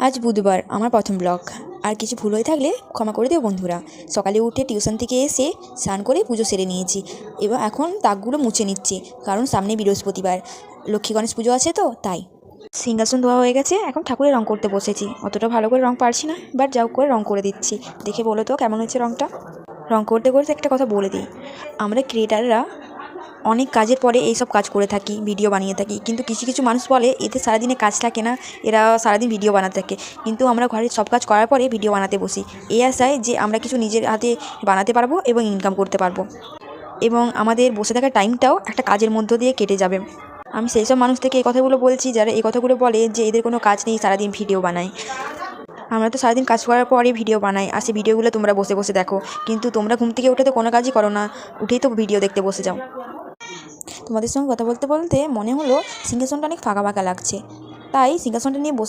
আজ বুধবার, আমার প্রথম ব্লগ। আর কিছু ভুল হয়ে থাকলে ক্ষমা করে দিও বন্ধুরা। সকালে উঠে টিউশন থেকে এসে স্নান করে পুজো সেরে নিয়েছি। এবার এখন দাগগুলো মুছে নিচ্ছি, কারণ সামনে বৃহস্পতিবার, লক্ষ্মী গণেশ পুজো আছে তো তাই। সিংহাসন ধোয়া হয়ে গেছে, এখন ঠাকুরের রং করতে বসেছি। অতটা ভালো করে রং পারছি না, বাট যাও করে রং করে দিচ্ছি। দেখে বলো তো কেমন হয়েছে রংটা। রং করতে করতে একটা কথা বলে দিই, আমরা ক্রিয়েটাররা অনেক কাজের পরে এইসব কাজ করে থাকি, ভিডিও বানিয়ে থাকি, কিন্তু কিছু কিছু মানুষ বলে এতে সারাদিনে কাজ থাকে না, এরা সারাদিন ভিডিও বানাতে থাকে। কিন্তু আমরা ঘরের সব কাজ করার পরে ভিডিও বানাতে বসি, এই আশায় যে আমরা কিছু নিজের হাতে বানাতে পারবো এবং ইনকাম করতে পারবো, এবং আমাদের বসে থাকার টাইমটাও একটা কাজের মধ্য দিয়ে কেটে যাবে। আমি সেই সব মানুষ থেকে এই কথাগুলো বলছি যারা এই কথাগুলো বলে যে এদের কোনো কাজ নেই, সারাদিন ভিডিও বানায়। আমরা তো সারাদিন কাজ করার পরই ভিডিও বানাই, আর সেই ভিডিওগুলো তোমরা বসে বসে দেখো, কিন্তু তোমরা ঘুম থেকে উঠে তো কোনো কাজই করো না, উঠেই তো ভিডিও দেখতে বসে যাও। তোমাদের সঙ্গে কথা বলতে বলতে মনে হলো সিংহাসনটা অনেক ফাঁকা ফাঁকা লাগছে, তাই সিংহাসনটা নিয়ে